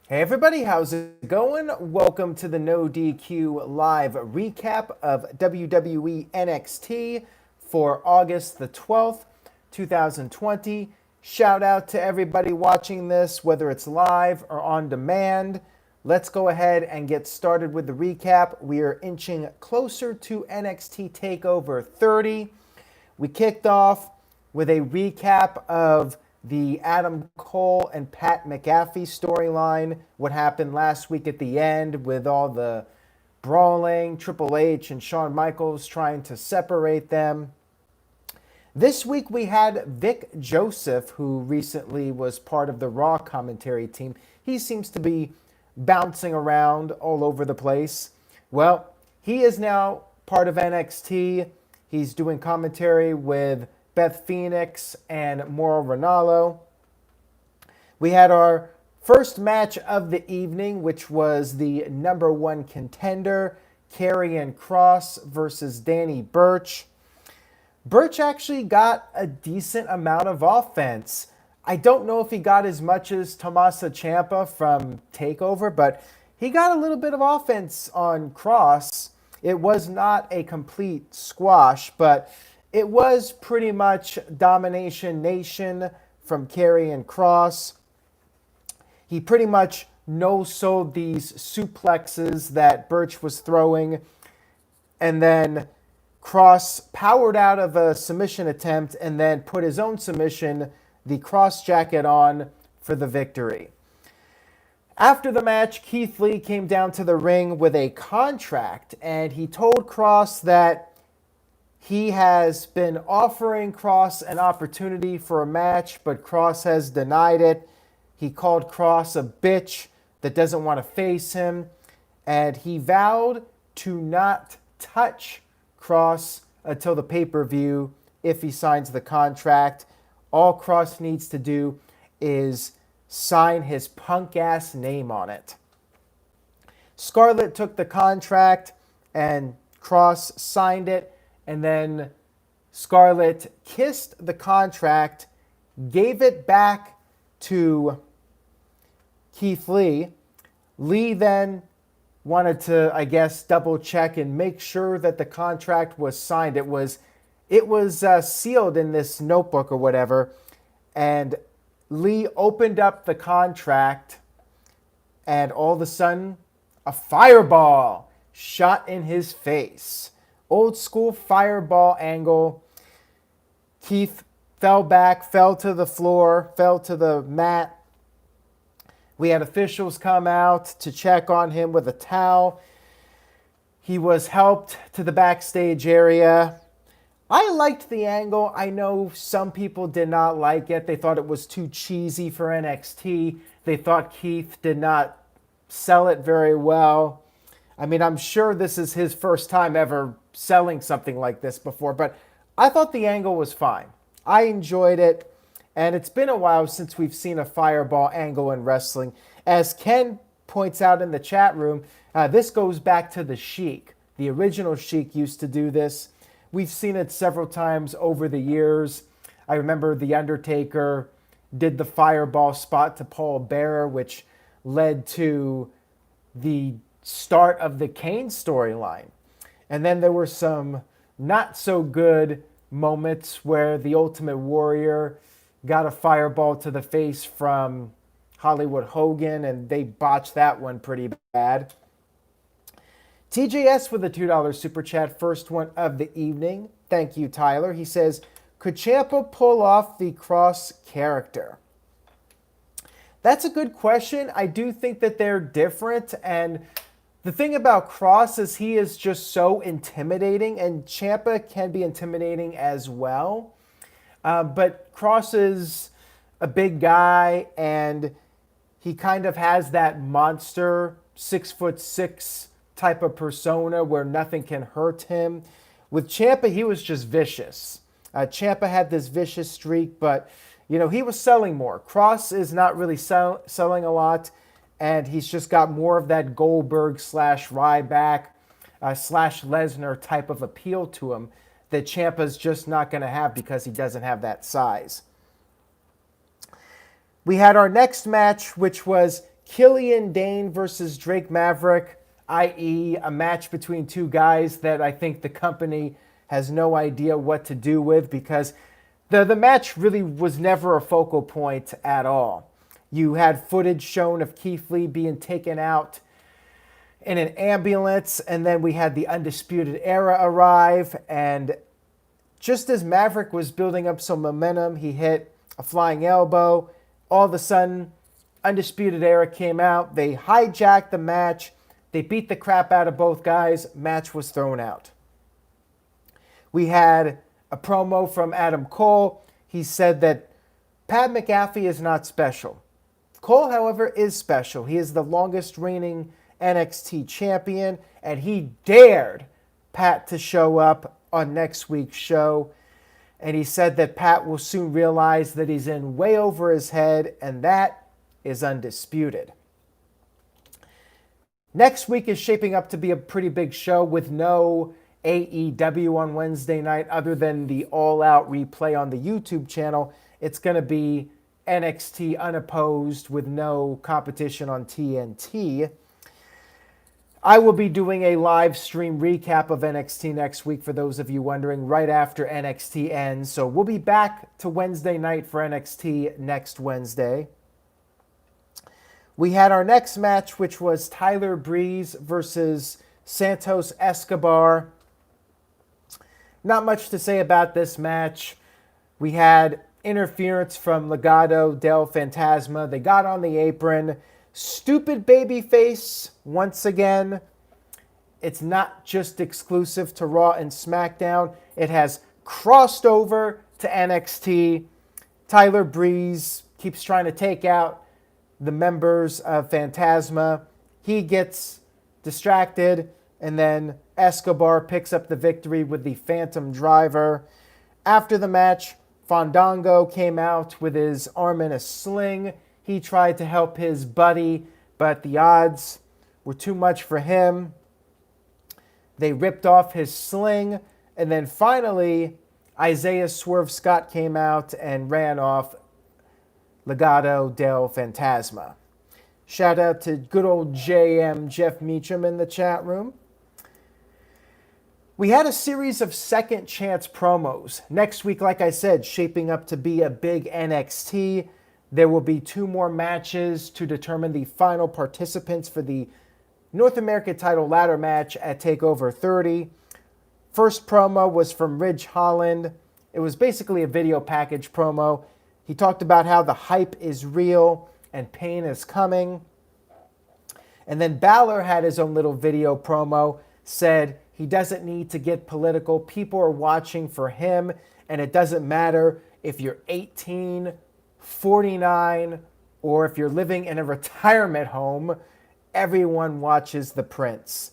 Hey everybody, how's it going? Welcome to the No DQ live recap of WWE NXT for August the 12th, 2020. Shout out to everybody watching this, whether it's live or on demand. Let's go ahead and get started with the recap. We are inching closer to NXT TakeOver 30. We kicked off with a recap of the Adam Cole and Pat McAfee storyline, what happened last week at the end with all the brawling, Triple H and Shawn Michaels trying to separate them. This week we had Vic Joseph, who recently was part of the Raw commentary team. He seems to be bouncing around all over the place. Well, he is now part of NXT. He's doing commentary with Beth Phoenix and Mauro Ranallo. We had our first match of the evening, which was the number one contender, Carrion versus Danny Burch. Burch actually got a decent amount of offense. I don't know if he got as much as Tommaso Ciampa from TakeOver, but he got a little bit of offense on Cross. It was not a complete squash, but it was pretty much Domination Nation from Carrion. He pretty much no-sold these suplexes that Burch was throwing, and then Cross powered out of a submission attempt and then put his own submission, the Cross jacket, on for the victory. After the match, Keith Lee came down to the ring with a contract, and he told Cross that he has been offering Cross an opportunity for a match, but Cross has denied it. He called Cross a bitch that doesn't want to face him, and he vowed to not touch Cross until the pay-per-view if he signs the contract. All Cross needs to do is sign his punk-ass name on it. Scarlett took the contract, and Cross signed it. And then Scarlett kissed the contract, gave it back to Keith Lee. Lee then wanted to, I guess, double check and make sure that the contract was signed. It was sealed in this notebook or whatever. And Lee opened up the contract, and all of a sudden, a fireball shot in his face. Old school fireball angle. Keith fell back, fell to the floor, fell to the mat. We had officials come out to check on him with a towel. He was helped to the backstage area. I liked the angle. I know some people did not like it. They thought it was too cheesy for NXT. They thought Keith did not sell it very well. I mean, I'm sure this is his first time ever selling something like this before, but I thought the angle was fine. I enjoyed it, and it's been a while since we've seen a fireball angle in wrestling. As Ken points out in the chat room, this goes back to the Sheik. The original Sheik used to do this. We've seen it several times over the years. I remember The Undertaker did the fireball spot to Paul Bearer, which led to the start of the Kane storyline. And then there were some not so good moments where the Ultimate Warrior got a fireball to the face from Hollywood Hogan, and they botched that one pretty bad. TJS with a $2 super chat, first one of the evening. Thank you, Tyler. He says, could Ciampa pull off the Cross character? That's a good question. I do think that they're different, and the thing about Cross is he is just so intimidating, and Ciampa can be intimidating as well. But Cross is a big guy, and he kind of has that monster 6'6" type of persona where nothing can hurt him. With Ciampa, he was just vicious. Ciampa had this vicious streak, but he was selling more. Cross is not really selling a lot, and he's just got more of that Goldberg / Ryback / Lesnar type of appeal to him that Ciampa's just not going to have because he doesn't have that size. We had our next match, which was Killian Dane versus Drake Maverick, i.e. a match between two guys that I think the company has no idea what to do with, because the match really was never a focal point at all. You had footage shown of Keith Lee being taken out in an ambulance, and then we had the Undisputed Era arrive, and just as Maverick was building up some momentum, he hit a flying elbow. All of a sudden, Undisputed Era came out. They hijacked the match. They beat the crap out of both guys. Match was thrown out. We had a promo from Adam Cole. He said that Pat McAfee is not special. Cole, however, is special. He is the longest reigning NXT champion, and he dared Pat to show up on next week's show. And he said that Pat will soon realize that he's in way over his head, and that is undisputed. Next week is shaping up to be a pretty big show with no AEW on Wednesday night other than the all-out replay on the YouTube channel. It's going to be NXT unopposed with no competition on TNT. I will be doing a live stream recap of NXT next week for those of you wondering, right after NXT ends. So we'll be back to Wednesday night for NXT next Wednesday. We had our next match, which was Tyler Breeze versus Santos Escobar. Not much to say about this match. We had interference from Legado del Fantasma. They got on the apron. Stupid babyface once again. It's not just exclusive to Raw and Smackdown. It has crossed over to NXT. Tyler Breeze keeps trying to take out the members of Fantasma. He gets distracted, and then Escobar picks up the victory with the Phantom Driver. After the match, Fandango came out with his arm in a sling. He tried to help his buddy, but the odds were too much for him. They ripped off his sling, and then finally, Isaiah Swerve Scott came out and ran off Legado del Fantasma. Shout out to good old JM Jeff Meacham in the chat room. We had a series of second chance promos. Next week, like I said, shaping up to be a big NXT. There will be 2 more matches to determine the final participants for the North America title ladder match at TakeOver 30. First promo was from Ridge Holland. It was basically a video package promo. He talked about how the hype is real and pain is coming. And then Balor had his own little video promo, said he doesn't need to get political. People are watching for him, and it doesn't matter if you're 18, 49, or if you're living in a retirement home, everyone watches the Prince.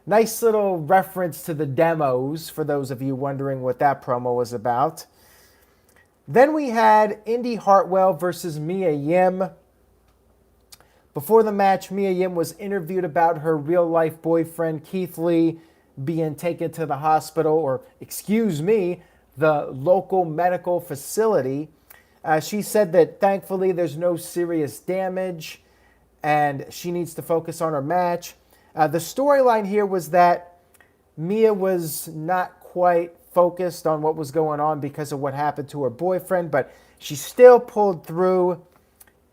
Nice little reference to the demos for those of you wondering what that promo was about. Then we had Indi Hartwell versus Mia Yim. Before the match, Mia Yim was interviewed about her real-life boyfriend, Keith Lee, being taken to the hospital, or excuse me, the local medical facility. She said that thankfully there's no serious damage and she needs to focus on her match. The storyline here was that Mia was not quite focused on what was going on because of what happened to her boyfriend, but she still pulled through.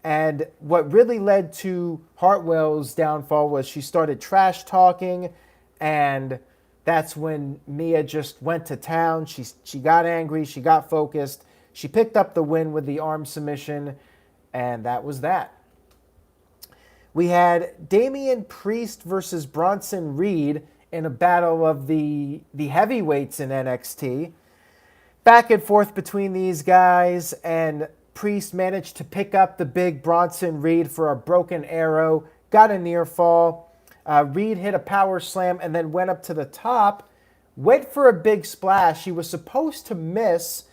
And what really led to Hartwell's downfall was she started trash talking, and that's when Mia just went to town. She got angry, she got focused, she picked up the win with the arm submission, and that was that. We had Damien Priest versus Bronson Reed in a battle of the heavyweights in NXT. Back and forth between these guys, and Priest managed to pick up the big Bronson Reed for a broken arrow, got a near fall. Reed hit a power slam and then went up to the top, went for a big splash. He was supposed to miss,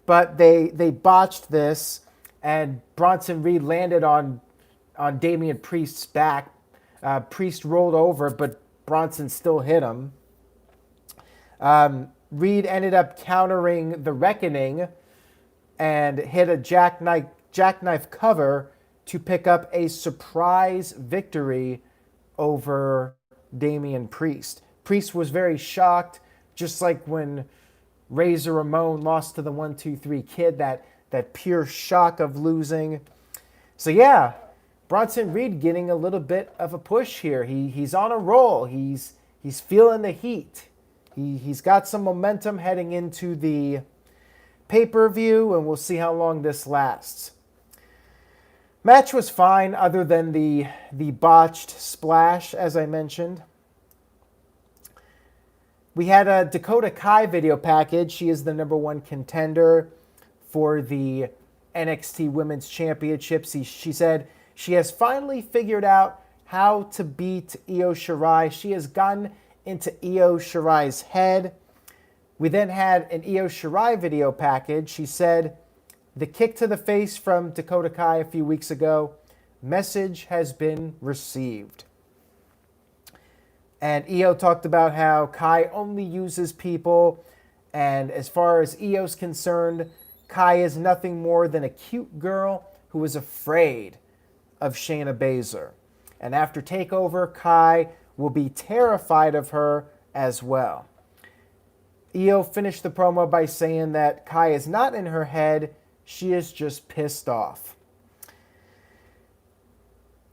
but they botched this, and Bronson Reed landed on Damien Priest's back. Priest rolled over, but Bronson still hit him. Reed ended up countering the Reckoning and hit a jackknife cover to pick up a surprise victory over Damien Priest. Priest was very shocked, just like when Razor Ramon lost to the 1-2-3 Kid, that pure shock of losing. So yeah, Bronson Reed getting a little bit of a push here. He's on a roll. He's feeling the heat. He's got some momentum heading into the pay-per-view, and we'll see how long this lasts. Match was fine other than the botched splash, as I mentioned. We had a Dakota Kai video package. She is the #1 contender for the NXT Women's Championship. She said she has finally figured out how to beat Io Shirai. She has gotten into Io Shirai's head. We then had an Io Shirai video package. She said, the kick to the face from Dakota Kai a few weeks ago, message has been received. And Io talked about how Kai only uses people, and as far as Io's concerned, Kai is nothing more than a cute girl who is afraid of Shayna Baszler. And after TakeOver, Kai will be terrified of her as well. Io finished the promo by saying that Kai is not in her head, she is just pissed off.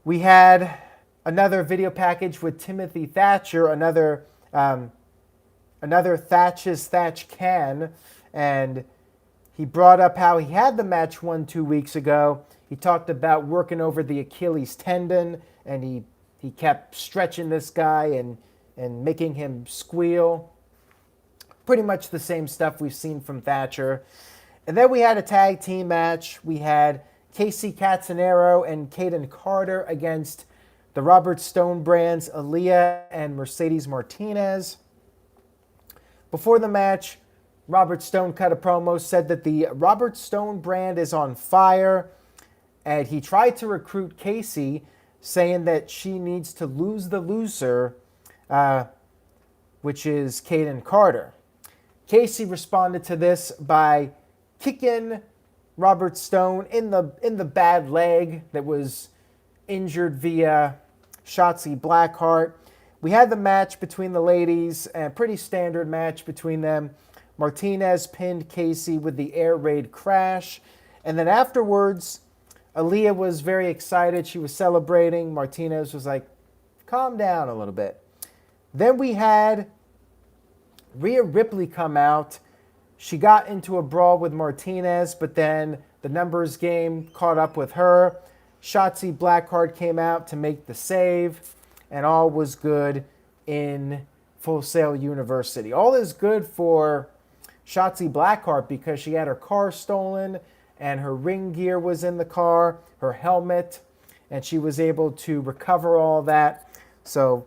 We had another video package with Timothy Thatcher, another Thatch's Thatch Can, and he brought up how he had the match won 2 weeks ago. He talked about working over the Achilles tendon, and he kept stretching this guy and making him squeal. Pretty much the same stuff we've seen from Thatcher. And then we had a tag team match. We had Casey Catanero and Kaden Carter against the Robert Stone brands, Aaliyah and Mercedes Martinez. Before the match, Robert Stone cut a promo, said that the Robert Stone brand is on fire, and he tried to recruit Casey, saying that she needs to lose the loser, which is Kaden Carter. Casey responded to this by kicking Robert Stone in the bad leg that was injured via Shotzi Blackheart. We had the match between the ladies, a pretty standard match between them. Martinez pinned Casey with the air raid crash. And then afterwards, Aaliyah was very excited. She was celebrating. Martinez was like, calm down a little bit. Then we had Rhea Ripley come out. She got into a brawl with Martinez, but then the numbers game caught up with her. Shotzi Blackheart came out to make the save, and all was good in Full Sail University. All is good for Shotzi Blackheart because she had her car stolen and her ring gear was in the car, her helmet, and she was able to recover all that. So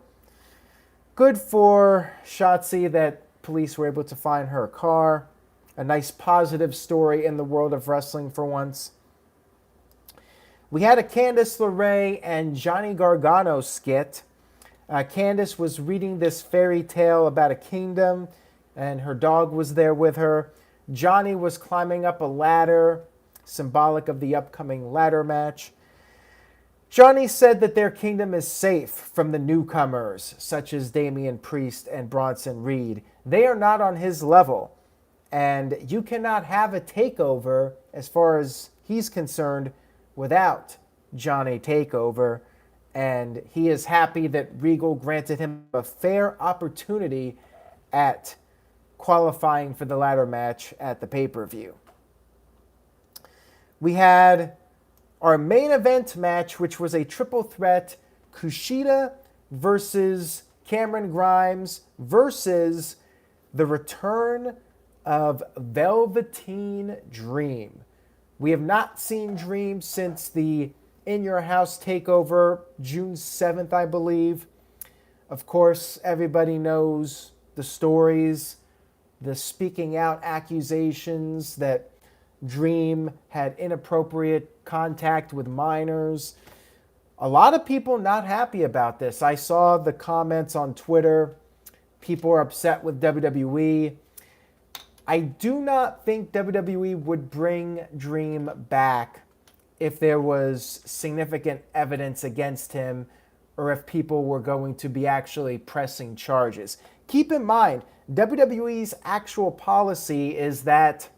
good for Shotzi that police were able to find her car. A nice positive story in the world of wrestling for once. We had a Candice LeRae and Johnny Gargano skit. Candice was reading this fairy tale about a kingdom, and her dog was there with her. Johnny was climbing up a ladder, symbolic of the upcoming ladder match. Johnny said that their kingdom is safe from the newcomers, such as Damien Priest and Bronson Reed. They are not on his level, and you cannot have a takeover, as far as he's concerned, without Johnny Takeover. And he is happy that Regal granted him a fair opportunity at qualifying for the ladder match at the pay-per-view. We had our main event match, which was a triple threat, Kushida versus Cameron Grimes versus the return of Velveteen Dream. We have not seen Dream since the In Your House takeover, June 7th, I believe. Of course, everybody knows the stories, the speaking out accusations that Dream had inappropriate contact with minors. A lot of people not happy about this. I saw the comments on Twitter. People are upset with WWE. I do not think WWE would bring Dream back if there was significant evidence against him or if people were going to be actually pressing charges. Keep in mind, WWE's actual policy is that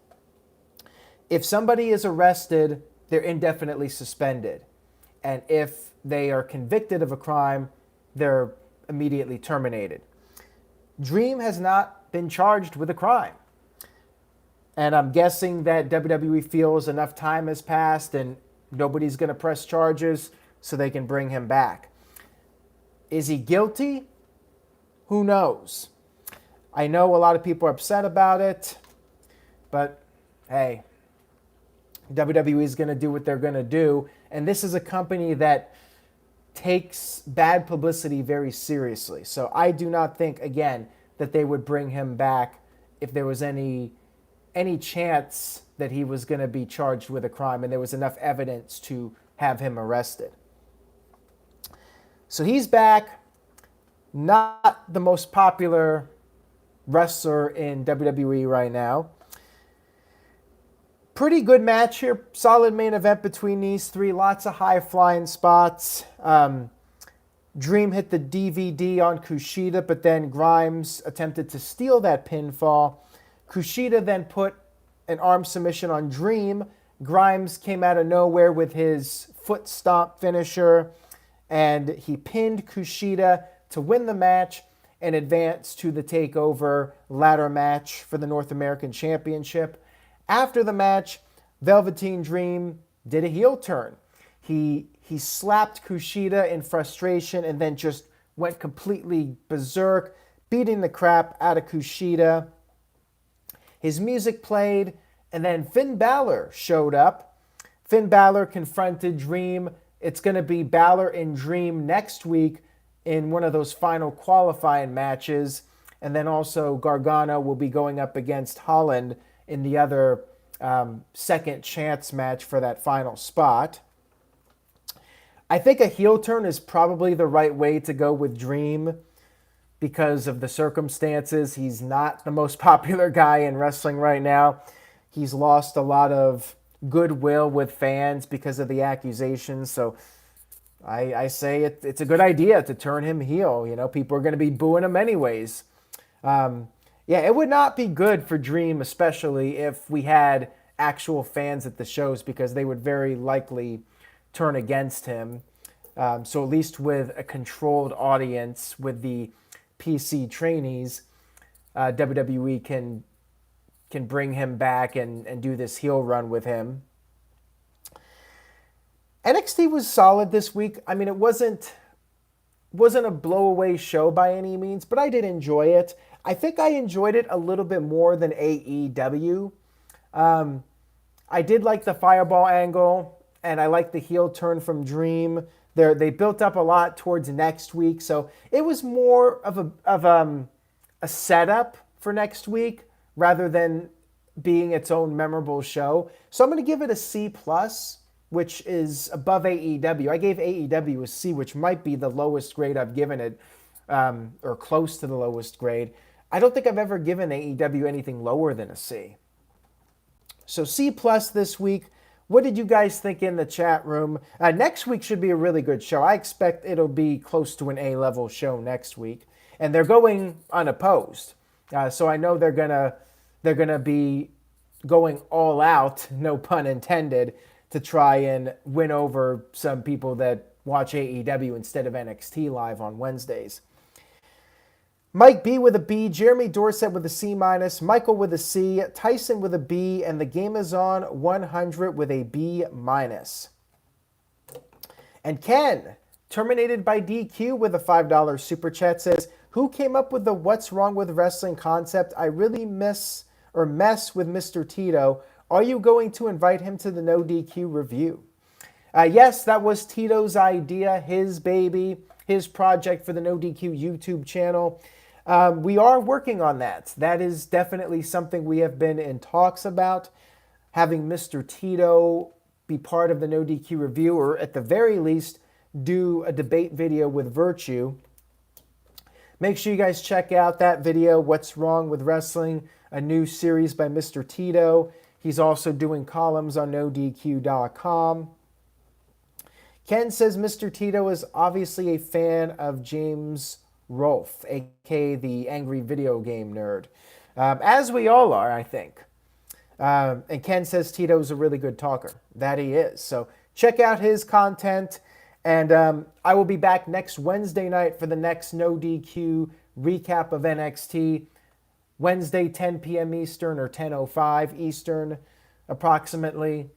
if somebody is arrested, they're indefinitely suspended. And if they are convicted of a crime, they're immediately terminated. Dream has not been charged with a crime. And I'm guessing that WWE feels enough time has passed and nobody's going to press charges so they can bring him back. Is he guilty? Who knows? I know a lot of people are upset about it, but hey, WWE is going to do what they're going to do. And this is a company that takes bad publicity very seriously. So I do not think, again, that they would bring him back if there was any chance that he was going to be charged with a crime and there was enough evidence to have him arrested. So he's back. Not the most popular wrestler in WWE right now. Pretty good match here. Solid main event between these three. Lots of high-flying spots. Dream hit the DVD on Kushida, but then Grimes attempted to steal that pinfall. Kushida then put an arm submission on Dream. Grimes came out of nowhere with his foot stomp finisher, and he pinned Kushida to win the match and advance to the TakeOver ladder match for the North American Championship. After the match, Velveteen Dream did a heel turn. He slapped Kushida in frustration and then just went completely berserk, beating the crap out of Kushida. His music played, and then Finn Balor showed up. Finn Balor confronted Dream. It's going to be Balor and Dream next week in one of those final qualifying matches. And then also Gargano will be going up against Holland in the other second chance match for that final spot. I think a heel turn is probably the right way to go with Dream because of the circumstances. He's not the most popular guy in wrestling right now. He's lost a lot of goodwill with fans because of the accusations. So I say it's a good idea to turn him heel. You know, people are going to be booing him anyways. Yeah, it would not be good for Dream, especially if we had actual fans at the shows, because they would very likely turn against him. So at least with a controlled audience, with the PC trainees, WWE can bring him back and do this heel run with him. NXT was solid this week. I mean, it wasn't a blow-away show by any means, but I did enjoy it. I think I enjoyed it a little bit more than AEW. I did like the fireball angle, and I like the heel turn from Dream. They built up a lot towards next week, so it was more of a setup for next week rather than being its own memorable show. So I'm going to give it a C+, which is above AEW. I gave AEW a C, which might be the lowest grade I've given it, or close to the lowest grade. I don't think I've ever given AEW anything lower than a C. So C+ this week. What did you guys think in the chat room? Next week should be a really good show. I expect it'll be close to an A-level show next week. And they're going unopposed. So I know they're gonna be going all out, no pun intended, to try and win over some people that watch AEW instead of NXT live on Wednesdays. Mike B with a B, Jeremy Dorset with a C-, Michael with a C, Tyson with a B, and the Game Is On 100 with a B-. And Ken, terminated by DQ with a $5 super chat, says, who came up with the what's wrong with wrestling concept? I really mess with Mr. Tito. Are you going to invite him to the No DQ review? Yes, that was Tito's idea, his baby, his project for the No DQ YouTube channel. We are working on that. That is definitely something we have been in talks about, having Mr. Tito be part of the No DQ review, or at the very least, do a debate video with Virtue. Make sure you guys check out that video, What's Wrong with Wrestling, a new series by Mr. Tito. He's also doing columns on NoDQ.com. Ken says Mr. Tito is obviously a fan of James Rolfe, aka the angry video game nerd. As we all are, I think. And Ken says Tito's a really good talker. That he is. So check out his content. And I will be back next Wednesday night for the next No DQ recap of NXT. Wednesday, 10 p.m. Eastern or 10:05 Eastern, approximately.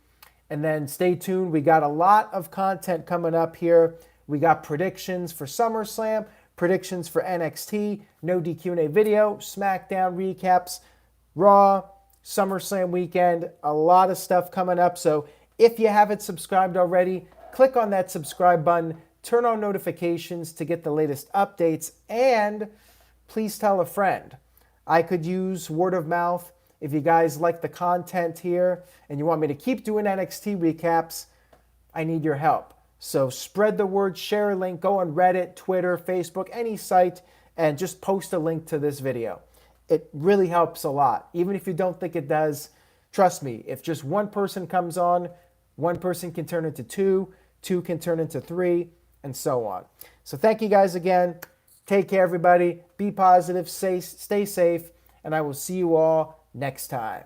And then stay tuned. We got a lot of content coming up here. We got predictions for SummerSlam, predictions for NXT, No DQ&A video, SmackDown recaps, Raw, SummerSlam weekend. A lot of stuff coming up. So if you haven't subscribed already, click on that subscribe button. Turn on notifications to get the latest updates. And please tell a friend. I could use word of mouth. If you guys like the content here and you want me to keep doing NXT recaps, I need your help. So spread the word, share a link, go on Reddit, Twitter, Facebook, any site, and just post a link to this video. It really helps a lot. Even if you don't think it does, trust me, if just one person comes on, one person can turn into two, two can turn into three, and so on. So thank you guys again. Take care, everybody. Be positive, stay safe, and I will see you all next time.